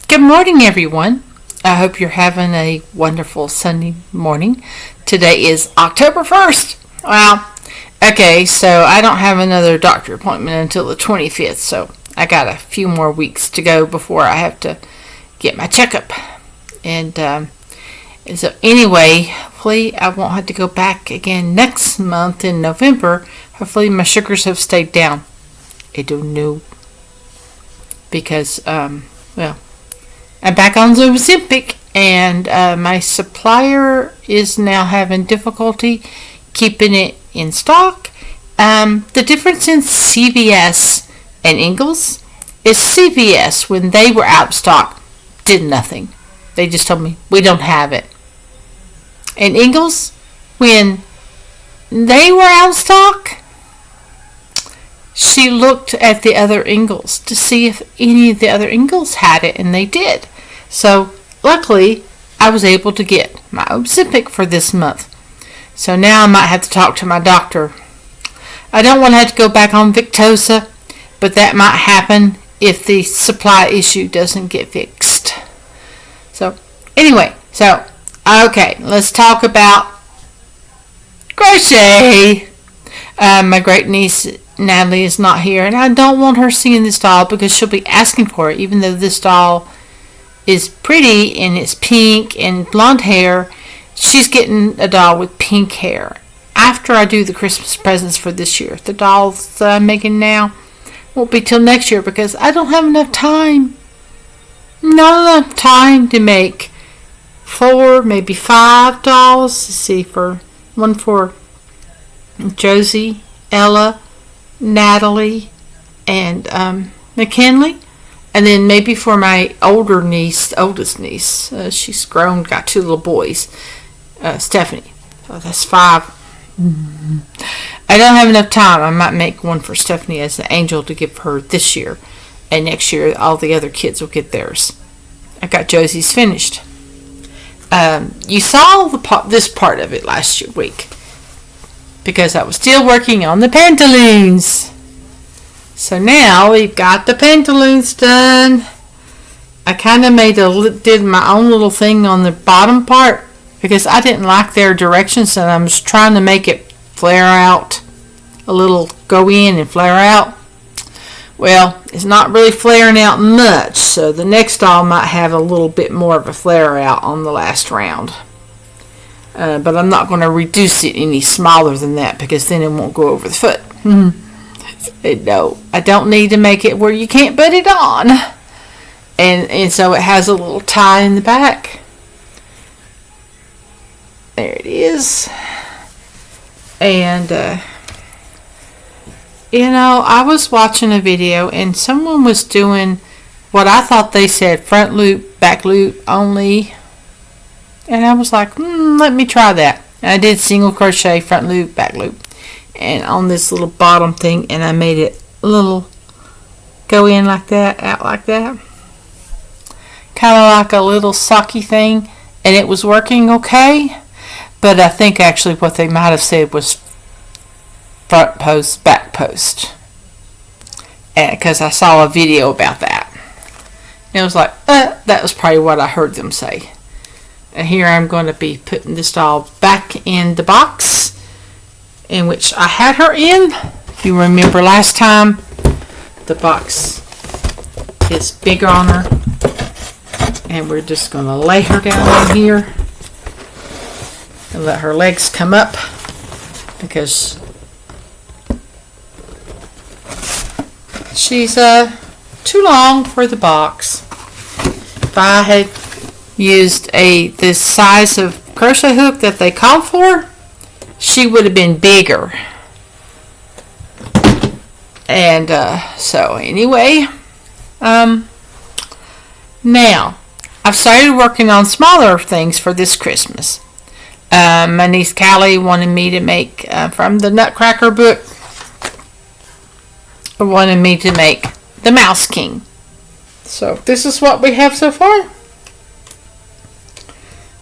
Good morning, everyone. I hope you're having a wonderful Sunday morning. Today is October 1st. Wow. Okay, so I don't have another doctor appointment until the 25th, so I got a few more weeks to go before I have to get my checkup. And so anyway, hopefully I won't have to go back again next month in November. Hopefully my sugars have stayed down. I don't know. Because, I'm back on Ozempic, and my supplier is now having difficulty keeping it in stock. The difference in CVS and Ingles is CVS, when they were out of stock, did nothing. They just told me, we don't have it. And Ingles, when they were out of stock, she looked at the other Ingles to see if any of the other Ingles had it, and they did. So, luckily, I was able to get my Ozempic for this month. So now I might have to talk to my doctor. I don't want to have to go back on Victoza, but that might happen if the supply issue doesn't get fixed. So, anyway, okay, let's talk about crochet. My great niece Natalie is not here, and I don't want her seeing this doll because she'll be asking for it, even though this doll is pretty and it's pink and blonde hair. She's getting a doll with pink hair after I do the Christmas presents for this year. The dolls that I'm making now won't be till next year because I don't have enough time. Not enough time to make 4, maybe 5 dolls. Let's see, one for Josie, Ella, Natalie, and McKinley, and then maybe for my oldest niece. She's grown, got 2 little boys. Stephanie. So that's 5. I don't have enough time. I might make one for Stephanie as an angel to give her this year, and next year all the other kids will get theirs. I got Josie's finished. You saw this part of it last week, because I was still working on the pantaloons. So now we've got the pantaloons done. I kind of did my own little thing on the bottom part because I didn't like their directions, and I was trying to make it flare out a little, go in and flare out. Well, it's not really flaring out much, so the next doll might have a little bit more of a flare out on the last round. But I'm not going to reduce it any smaller than that because then it won't go over the foot. No, I don't need to make it where you can't put it on. And so it has a little tie in the back. There it is. And, I was watching a video and someone was doing what I thought they said front loop, back loop only. And I was like, let me try that. And I did single crochet, front loop, back loop. And on this little bottom thing, and I made it a little go in like that, out like that. Kind of like a little socky thing. And it was working okay. But I think actually what they might have said was front post, back post. Because I saw a video about that. And it was like, that was probably what I heard them say. And here I'm going to be putting this doll back in the box in which I had her in. If you remember last time, the box is bigger on her. And we're just going to lay her down in here and let her legs come up because she's too long for the box. If I had used this size of crochet hook that they called for, she would have been bigger. And so anyway, now I've started working on smaller things for this Christmas. My niece Callie wanted me to make from the Nutcracker book, wanted me to make the Mouse King. So this is what we have so far.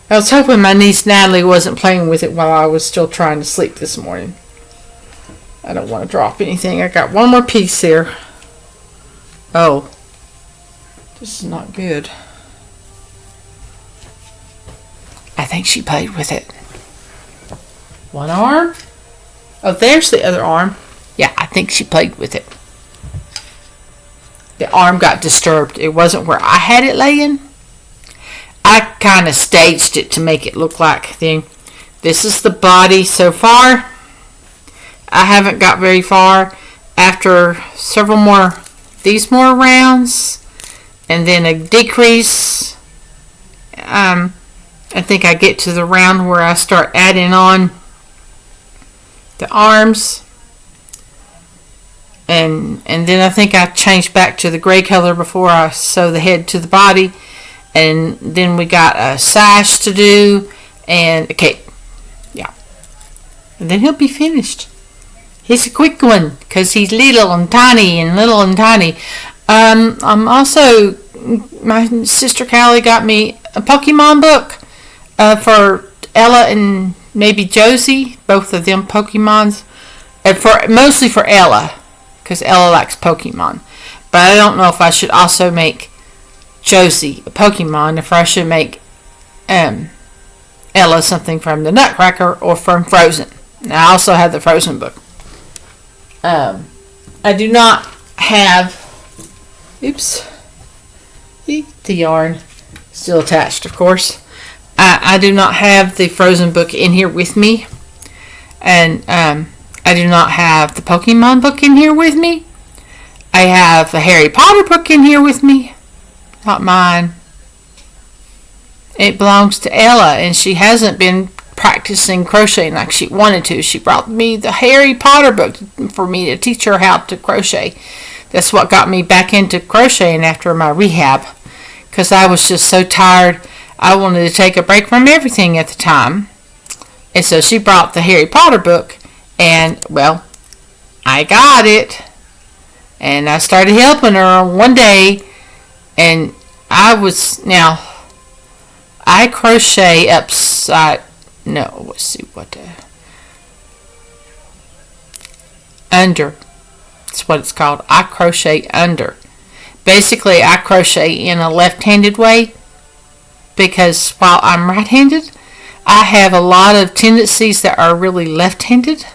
I was hoping my niece Natalie wasn't playing with it while I was still trying to sleep this morning. I don't want to drop anything. I got one more piece there. Oh, this is not good. think she played with it. One arm. Oh, there's the other arm. Yeah, I think she played with it. The arm got disturbed. It wasn't where I had it laying. I kind of staged it to make it look like this is the body so far. I haven't got very far. After several more, these more rounds, and then a decrease, I think I get to the round where I start adding on the arms, and then I think I changed back to the gray color before I sew the head to the body, and then we got a sash to do and a cape. Yeah, and then he'll be finished. He's a quick one because he's little and tiny. I'm also, my sister Callie got me a Pokemon book for Ella and maybe Josie, both of them Pokemons, and mostly for Ella because Ella likes Pokemon. But I don't know if I should also make Josie a Pokemon, if I should make Ella something from the Nutcracker or from Frozen. And I also have the Frozen book. I do not have, the yarn still attached, of course. I do not have the Frozen book in here with me, and I do not have the Pokemon book in here with me. I have a Harry Potter book in here with me, not mine. It belongs to Ella, and she hasn't been practicing crocheting like she wanted to. She brought me the Harry Potter book for me to teach her how to crochet. That's what got me back into crocheting after my rehab, because I was just so tired. I wanted to take a break from everything at the time, and so she brought the Harry Potter book, and well, I got it, and I started helping her one day, and I crochet upside. No, let's see under. That's what it's called. I crochet under. Basically, I crochet in a left-handed way because while I'm right-handed, I have a lot of tendencies that are really left-handed.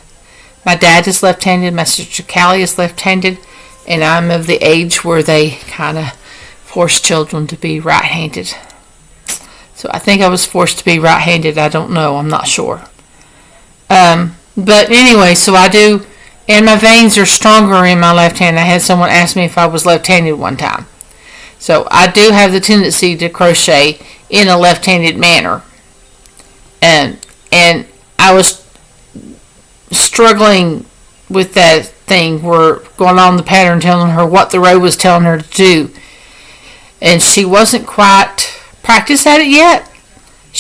My dad is left-handed. My sister Callie is left-handed. And I'm of the age where they kind of force children to be right-handed. So I think I was forced to be right-handed. I don't know. I'm not sure. But anyway, so I do, and my veins are stronger in my left hand. I had someone ask me if I was left-handed one time. So I do have the tendency to crochet in a left-handed manner. And I was struggling with that thing where going on the pattern telling her what the row was telling her to do. And she wasn't quite practiced at it yet.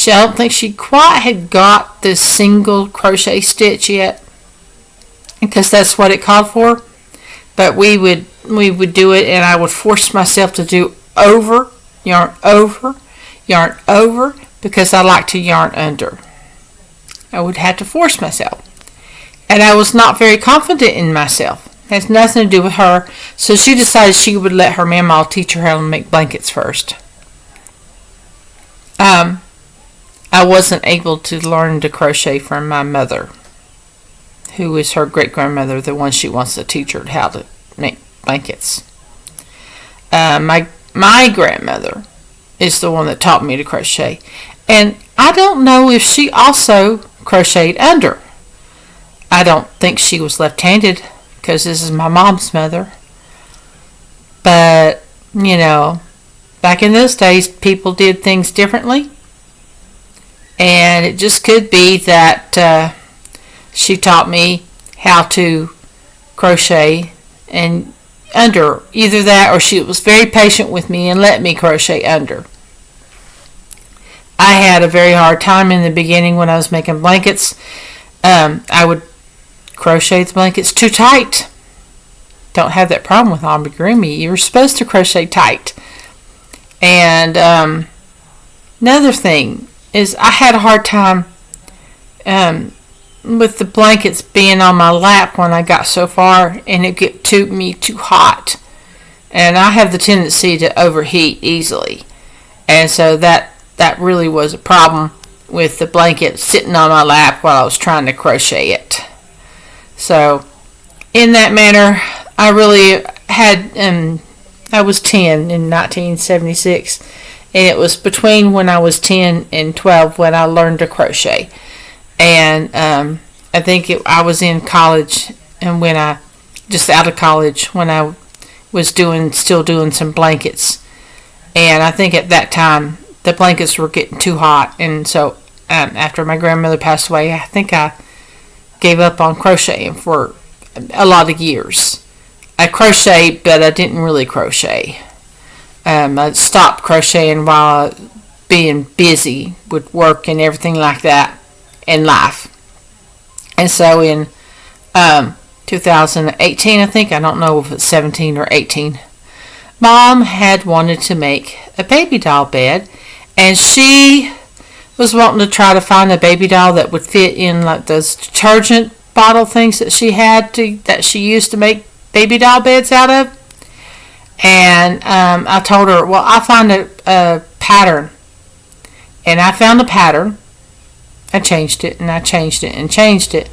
I don't think she quite had got the single crochet stitch yet, because that's what it called for. But we would do it, and I would force myself to do yarn over, because I like to yarn under. I would have to force myself, and I was not very confident in myself. It has nothing to do with her. So she decided she would let her mama teach her how to make blankets first. I wasn't able to learn to crochet from my mother, who is her great-grandmother, the one she wants to teach her how to make blankets. My grandmother is the one that taught me to crochet. And I don't know if she also crocheted under. I don't think she was left-handed, because this is my mom's mother. But, back in those days, people did things differently. And it just could be that she taught me how to crochet and under. Either that, or she was very patient with me and let me crochet under. I had a very hard time in the beginning when I was making blankets. I would crochet the blankets too tight. Don't have that problem with Amigurumi. You're supposed to crochet tight. And another thing is I had a hard time with the blankets being on my lap when I got so far, and it get me too hot. And I have the tendency to overheat easily. And so that really was a problem with the blanket sitting on my lap while I was trying to crochet it. So in that manner, I really had, I was 10 in 1976, and it was between when I was 10 and 12 when I learned to crochet. And I think I was in college, and when I, just out of college, when I was still doing some blankets. And I think at that time, the blankets were getting too hot, and so after my grandmother passed away, I think I gave up on crocheting for a lot of years. I crocheted, but I didn't really crochet. I stopped crocheting while being busy with work and everything like that in life. And so in 2018, I think, I don't know if it's 17 or 18, Mom had wanted to make a baby doll bed, and she was wanting to try to find a baby doll that would fit in like those detergent bottle things that she used to make baby doll beds out of. And I told her, well, I'll find a pattern. And I found a pattern. I changed it, and I changed it, and changed it.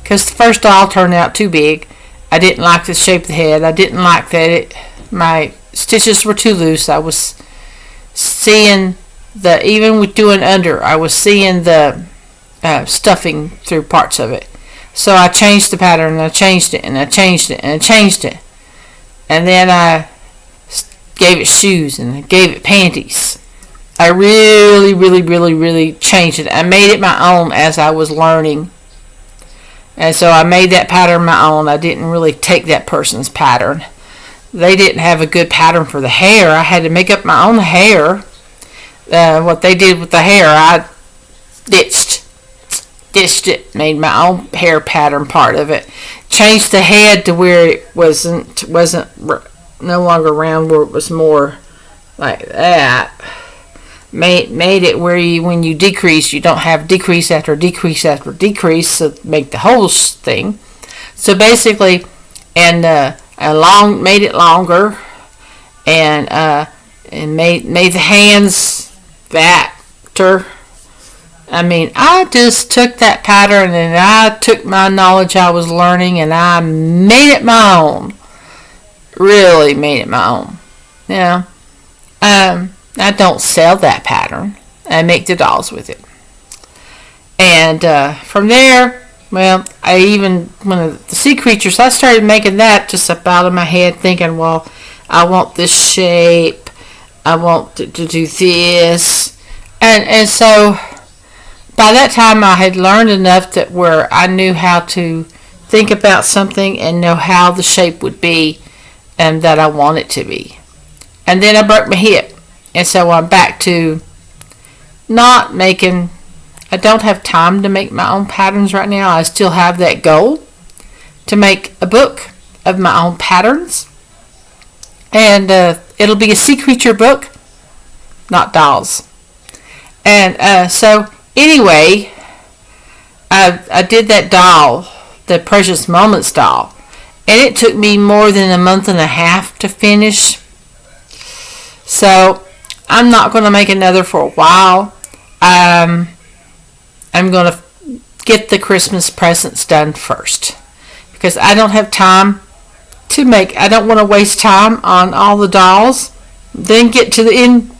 Because the first doll turned out too big. I didn't like the shape of the head. I didn't like that my stitches were too loose. I was seeing even with doing under, I was seeing the stuffing through parts of it. So I changed the pattern, and I changed it, and I changed it, and I changed it. And then I gave it shoes, and I gave it panties. I really, really, really, really changed it. I made it my own as I was learning. And so I made that pattern my own. I didn't really take that person's pattern. They didn't have a good pattern for the hair. I had to make up my own hair. What they did with the hair, I ditched it, made my own hair pattern part of it. Changed the head to where it wasn't no longer round, where it was more like that. Made it where when you decrease, you don't have decrease after decrease after decrease to make the whole thing. So basically, and made it longer, and made the hands fatter. I mean, I just took that pattern, and I took my knowledge I was learning, and I made it my own. Really made it my own. Yeah. I don't sell that pattern. I make the dolls with it. And from there, well, one of the sea creatures, I started making that just up out of my head, thinking, well, I want this shape. I want to do this. And so by that time, I had learned enough that where I knew how to think about something and know how the shape would be and that I want it to be. And then I broke my hip. And so I'm back to not making, I don't have time to make my own patterns right now. I still have that goal to make a book of my own patterns. And it'll be a sea creature book, not dolls. And so anyway, I did that doll, the Precious Moments doll. And it took me more than a month and a half to finish. So I'm not going to make another for a while. I'm going to get the Christmas presents done first, because I don't have time to make. I don't want to waste time on all the dolls, then get to the end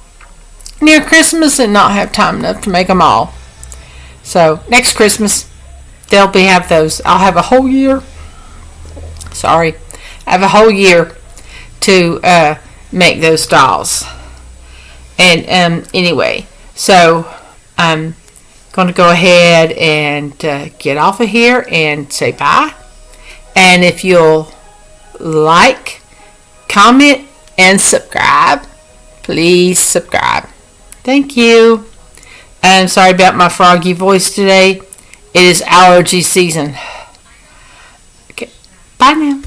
near Christmas and not have time enough to make them all. So next Christmas, have those. I'll have a whole year. I have a whole year to make those dolls. And anyway, so I'm going to go ahead and get off of here and say bye. And if you'll like, comment, and subscribe, please subscribe. Thank you. I'm sorry about my froggy voice today. It is allergy season. Okay, bye now.